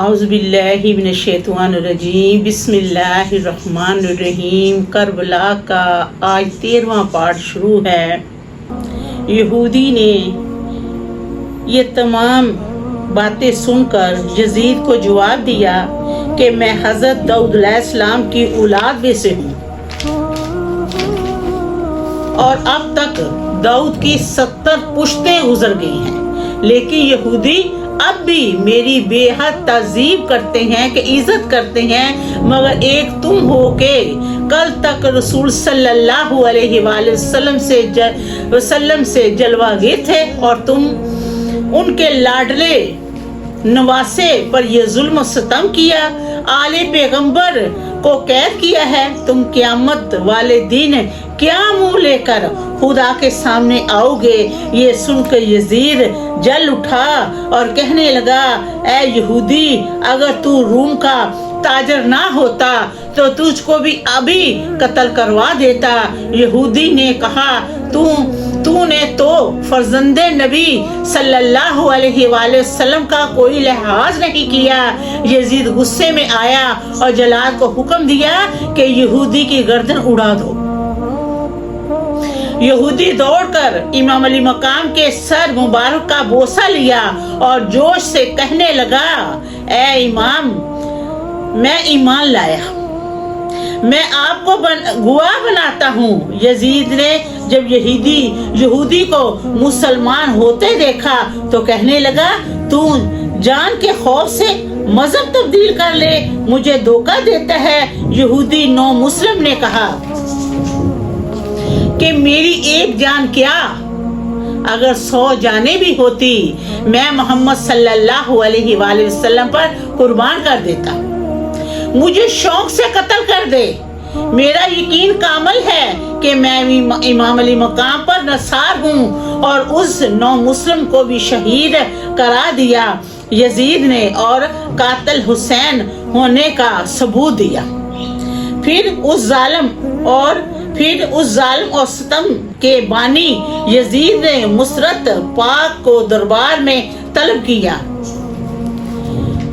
اعوذ باللہ من الشیطان الرجیم بسم اللہ الرحمن الرحیم۔ کربلا کا آج 13واں پارٹ شروع ہے۔ یہودی نے یہ تمام باتیں سن کر یزید کو جواب دیا کہ میں حضرت داؤد علیہ السلام کی اولاد میں سے ہوں اور اب تک داؤد کی 70 پشتیں گزر گئی ہیں، لیکن یہودی اب بھی میری بے حد تعظیم کرتے ہیں کہ عزت کرتے ہیں، مگر ایک تم ہو کہ کل تک رسول صلی اللہ علیہ وآلہ وسلم سے جلوہ گر تھے اور تم ان کے لاڈلے نواسے پر یہ ظلم و ستم کیا، آل پیغمبر کو قید کیا ہے۔ تم قیامت والے دن کیا منہ لے کر خدا کے سامنے آؤ گے؟ یہ سن کر یزید جل اٹھا اور کہنے لگا، اے یہودی، اگر تو روم کا تاجر نہ ہوتا تو تجھ کو بھی ابھی قتل کروا دیتا۔ یہودی نے کہا، تو نے تو فرزند نبی صلی اللہ علیہ وآلہ وسلم کا کوئی لحاظ نہیں کیا۔ یزید غصے میں آیا اور جلاد کو حکم دیا کہ یہودی کی گردن اڑا دو۔ یہودی دوڑ کر امام علی مقام کے سر مبارک کا بوسہ لیا اور جوش سے کہنے لگا، اے امام، میں ایمان لایا، میں آپ کو گواہ بناتا ہوں۔ یزید نے جب یہودی کو مسلمان ہوتے دیکھا تو کہنے لگا، تو جان کے خوف سے مذہب تبدیل کر لے، مجھے دھوکہ دیتا ہے۔ یہودی نو مسلم نے کہا کہ میری ایک جان کیا، اگر 100 جانیں بھی ہوتی میں محمد صلی اللہ علیہ وآلہ وسلم پر قربان کر دیتا۔ مجھے شوق سے قتل کر دے، میرا یقین کامل ہے کہ میں امام علی مقام پر نثار ہوں، اور اس نو مسلم کو بھی شہید کرا دیا یزید نے اور قاتل حسین ہونے کا ثبوت دیا۔ پھر اس ظالم اور ستم کے بانی یزید نے مسرت پاک کو دربار میں طلب کیا۔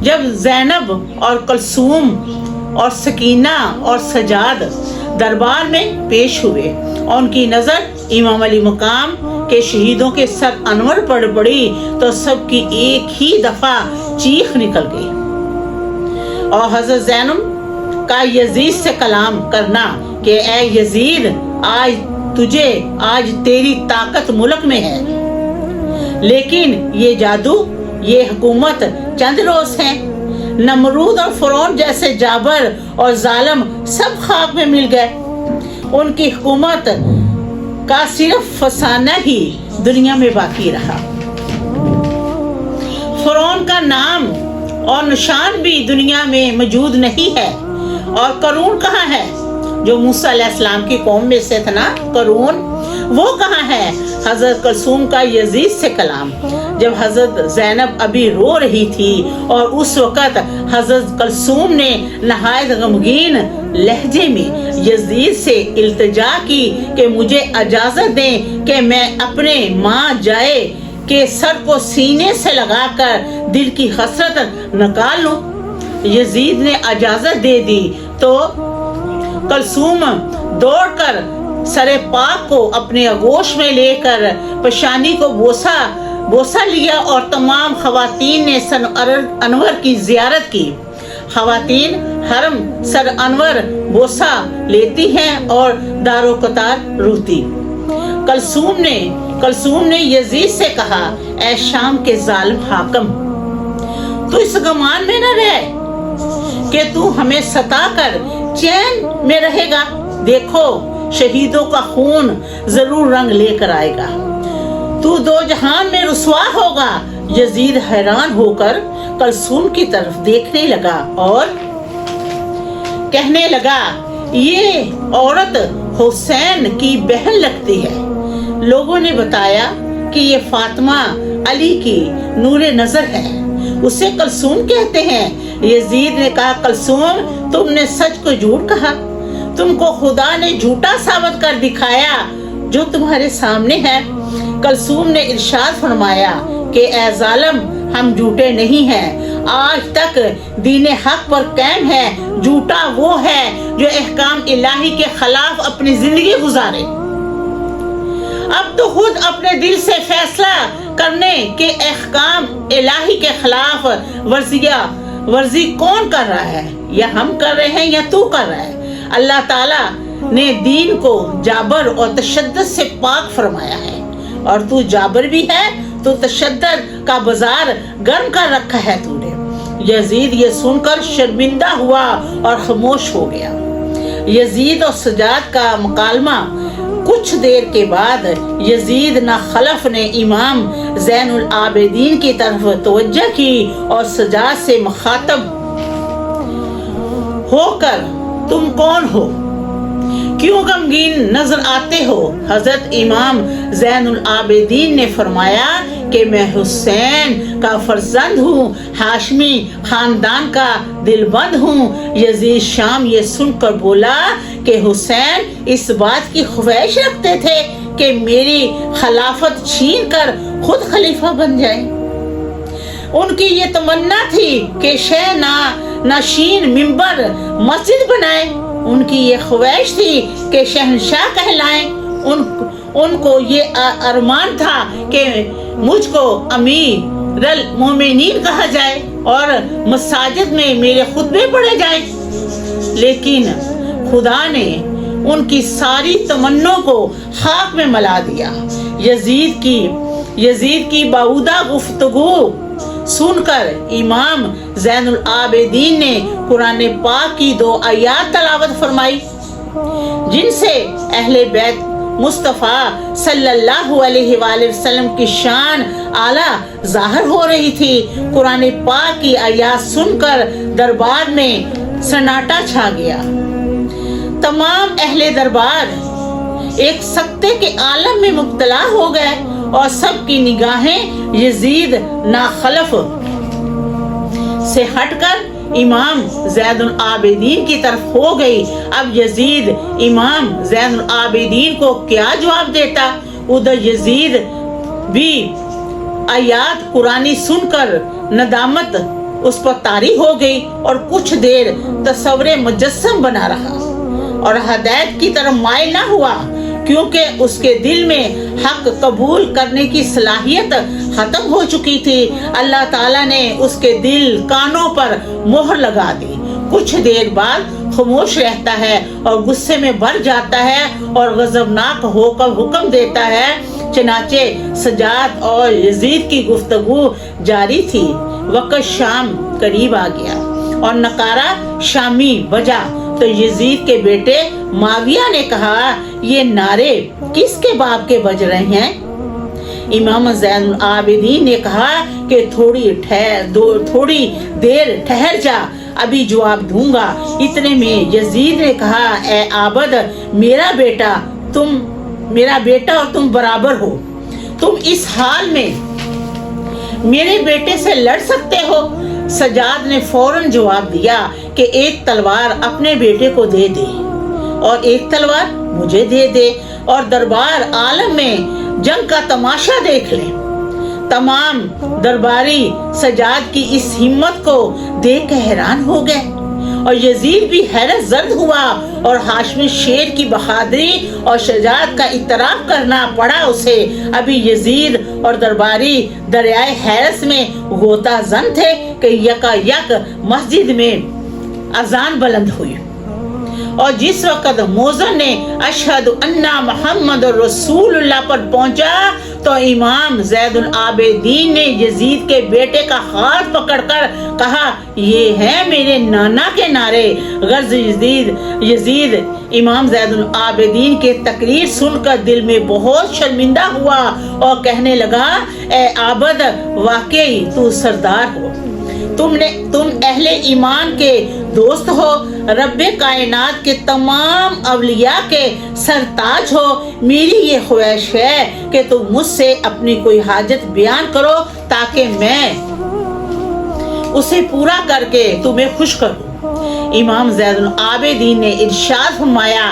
جب زینب اور کلثوم اور سکینہ اور سجاد دربار میں پیش ہوئے اور ان کی نظر امام علی مقام کے شہیدوں کے سر انور پر پڑی تو سب کی ایک ہی دفعہ چیخ نکل گئی، اور حضرت زینب کا یزید سے کلام کرنا کہ اے یزید، آج تیری طاقت ملک میں ہے، لیکن یہ جادو، یہ حکومت چند روز ہے۔ نمرود اور فرعون جیسے جابر اور ظالم سب خاک میں مل گئے، ان کی حکومت کا صرف فسانہ ہی دنیا میں باقی رہا۔ فرعون کا نام اور نشان بھی دنیا میں موجود نہیں ہے۔ اور قارون کہاں ہے؟ جو موسیٰ علیہ السلام کی قوم میں سے تھا نا، قارون، وہ کہاں ہے؟ حضرت کلثوم کا یزید سے کلام۔ جب حضرت زینب ابھی رو رہی تھی اور اس وقت حضرت کلثوم نے نہایت غمگین لہجے میں یزید سے التجا کی کہ مجھے اجازت دیں کہ میں اپنے ماں جائے کے سر کو سینے سے لگا کر دل کی حسرت نکال لوں۔ یزید نے اجازت دے دی تو کلثوم دوڑ کر سر پاک کو اپنے آغوش میں لے کر پیشانی کو بوسہ لیا اور تمام خواتین نے سر انور کی زیارت کی۔ خواتین حرم سر انور بوسہ لیتی ہیں اور دارو قطار روتی۔ کلثوم نے یزید سے کہا، اے شام کے ظالم حاکم، تو اس گمان میں نہ رہ کہ تو ہمیں ستا کر چین میں رہے گا۔ دیکھو، شہیدوں کا خون ضرور رنگ لے کر آئے گا، تو دو جہان میں رسوا ہوگا۔ یزید حیران ہو کر کلثوم کی طرف دیکھنے لگا اور کہنے لگا، یہ عورت حسین کی بہن لگتی ہے۔ لوگوں نے بتایا کہ یہ فاطمہ علی کی نور نظر ہے، اسے کلثوم کہتے ہیں۔ یزید نے کہا، کلثوم، تم نے سچ کو جھوٹ کہا، تم کو خدا نے جھوٹا ثابت کر دکھایا جو تمہارے سامنے ہے۔ کلثوم نے ارشاد فرمایا کہ اے ظالم، ہم جھوٹے نہیں ہیں، آج تک دین حق پر قائم ہے، جھوٹا وہ ہے جو احکام الہی کے خلاف اپنی زندگی گزارے۔ اب تو خود اپنے دل سے فیصلہ کرنے کہ احکام الہی کے خلاف ورزی کون کر رہا ہے، یا ہم کر رہے ہیں یا تو کر رہا ہے۔ اللہ تعالیٰ نے دین کو جابر اور تشدد سے پاک فرمایا ہے، اور تو جابر بھی ہے، تو تشدد کا بازار گرم کر رکھا ہے تو نے۔ یزید یہ سن کر شرمندہ ہوا اور خاموش ہو گیا۔ یزید اور سجاد کا مکالمہ کچھ دیر کے بعد یزید نہ خلف نے امام زین العابدین کی طرف توجہ کی اور سجاد سے مخاطب ہو کر تم کون ہو؟ کیوں غمگین نظر آتے ہو؟ حضرت امام زین العابدین نے فرمایا کہ میں حسین کا فرزند ہوں، ہاشمی خاندان کا دل بند ہوں۔ یزید شام یہ سن کر بولا کہ حسین اس بات کی خواہش رکھتے تھے کہ میری خلافت چھین کر خود خلیفہ بن جائیں۔ ان کی یہ تمنا تھی کہ شہ نشین منبر مسجد بنائے، ان کی یہ خواہش تھی کہ شہنشاہ کہلائیں، ان کو یہ ارمان تھا کہ مجھ کو امیر المومنین کہا جائے اور مساجد میں میرے خطبے پڑھے جائیں۔ لیکن خدا نے ان کی ساری تمنوں کو خاک میں ملا دیا۔ یزید کی باودہ گفتگو سن کر امام زین العابدین نے قرآن پاک کی 2 آیات تلاوت فرمائی، جن سے اہل بیت مصطفیٰ صلی اللہ علیہ وآلہ وسلم کی شان اعلیٰ ظاہر ہو رہی تھی۔ قرآن پاک کی آیات سن کر دربار میں سناٹا چھا گیا۔ تمام اہل دربار ایک سکتے کے عالم میں مبتلا ہو گئے اور سب کی نگاہیں یزید ناخلف سے ہٹ کر امام زین العابدین کی طرف ہو گئی۔ اب یزید امام زین العابدین کو کیا جواب دیتا؟ ادھر یزید بھی آیات قرآنی سن کر ندامت اس پر طاری ہو گئی اور کچھ دیر تصور مجسم بنا رہا اور ہدایت کی طرف مائل نہ ہوا، کیونکہ اس کے دل میں حق قبول کرنے کی صلاحیت ختم ہو چکی تھی۔ اللہ تعالیٰ نے اس کے دل کانوں پر مہر لگا دی۔ کچھ دیر بعد خاموش رہتا ہے اور غصے میں بھر جاتا ہے اور غضبناک ہو کر حکم دیتا ہے۔ چنانچہ سجاد اور یزید کی گفتگو جاری تھی۔ وقت شام قریب آ گیا اور نقارہ شامی بجا تو یزید کے بیٹے معاویہ نے کہا، یہ نعرے کس کے باپ کے بج رہے ہیں؟ امام زین العابدین نے کہا کہ تھوڑی دیر ٹھہر جا، ابھی جواب دوں گا۔ اتنے میں یزید نے کہا، اے عابد، میرا بیٹا اور تم برابر ہو، تم اس حال میں میرے بیٹے سے لڑ سکتے ہو؟ سجاد نے فوراً جواب دیا کہ ایک تلوار اپنے بیٹے کو دے دے اور ایک تلوار مجھے دے دے اور دربار عالم میں جنگ کا تماشا دیکھ لیں۔ تمام درباری سجاد کی اس ہمت کو دیکھ کر حیران ہو گئے اور یزید بھی حیرت زرد ہوا اور ہاشمی شیر کی بہادری اور شجاعت کا اعتراف کرنا پڑا اسے۔ ابھی یزید اور درباری دریائے حیرت میں غوطہ زن تھے کہ یکا یک مسجد میں اذان بلند ہوئی اور جس وقت مؤذن نے اشہد ان محمد رسول اللہ پر پہنچا تو امام زید العابدین نے یزید کے بیٹے کا ہاتھ پکڑ کر کہا، یہ ہے میرے نانا کے نعرے۔ غرض یزید امام زید العابدین کے تقریر سن کر دل میں بہت شرمندہ ہوا اور کہنے لگا، اے عابد، واقعی تو سردار ہو، تم اہل ایمان کے دوست ہو، رب کائنات کے تمام اولیاء کے سرتاج ہو۔ میری یہ خواہش ہے کہ تم مجھ سے اپنی کوئی حاجت بیان کرو تاکہ میں اسے پورا کر کے تمہیں خوش کروں۔ امام زید العابدین نے ارشاد فرمایا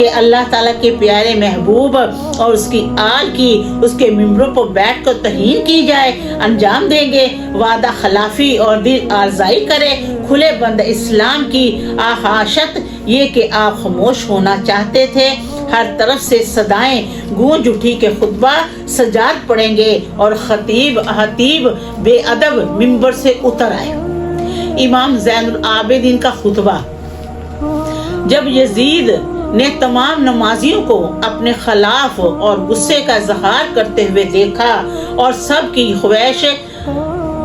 کہ اللہ تعالیٰ کے پیارے محبوب اور اس کی آل کی اس کے ممبروں پر بیٹھ کر توہین کی جائے، انجام دیں گے، وعدہ خلافی اور دل آزائی کرے، کھلے بند اسلام کی آخاشت یہ کہ آپ خاموش ہونا چاہتے تھے۔ ہر طرف سے صدائیں گونج اٹھی کہ خطبہ سجاد پڑھیں گے اور خطیب بے ادب ممبر سے اتر آئے۔ امام زین العابدین کا خطبہ۔ جب یزید نے تمام نمازیوں کو اپنے خلاف اور غصے کا اظہار کرتے ہوئے دیکھا اور سب کی خواہش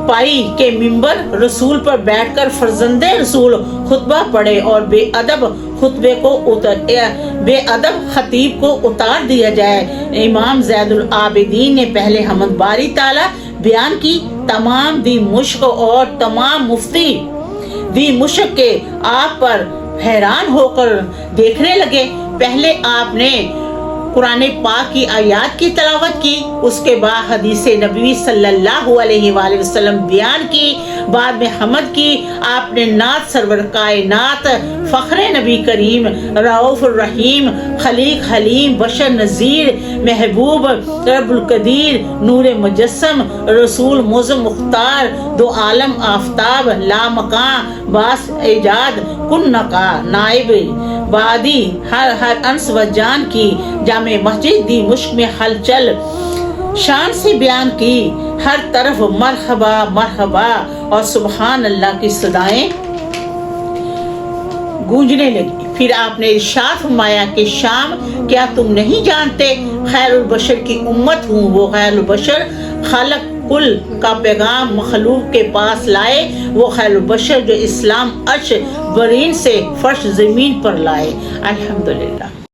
پائی کہ ممبر رسول پر بیٹھ کر فرزند رسول خطبہ پڑھے اور بے ادب خطیب کو اتار دیا جائے، امام زید العابدین نے پہلے حمد باری تعالیٰ بیان کی، تمام دی مشق اور تمام مفتی دی مشق کے آپ پر حیران ہو کر دیکھنے لگے۔ پہلے آپ نے قرآن پاک کی آیات کی تلاوت کی، اس کے بعد حدیث نبوی صلی اللہ علیہ وآلہ وسلم بیان کی، بعد میں حمد کی۔ آپ نے نعت سرور کائنات فخر نبی کریم رؤوف الرحیم خلیق حلیم بشر نذیر محبوب رب القدیر نور مجسم رسول معظم مختار دو عالم آفتاب لامکاں باس ایجاد کن نقا نائب بادی ہر انس و جان کی جامع مسجد دی مشک میں ہلچل شان سے بیان کی، ہر طرف مرحبا مرحبا اور سبحان اللہ کی صدائیں گونجنے لگی۔ پھر آپ نے ارشاد فرمایا کہ شام کیا تم نہیں جانتے خیر البشر کی امت ہوں، وہ خیر البشر خالق کل کا پیغام مخلوق کے پاس لائے، وہ خیر البشر جو اسلام عرش برین سے فرش زمین پر لائے۔ الحمدللہ۔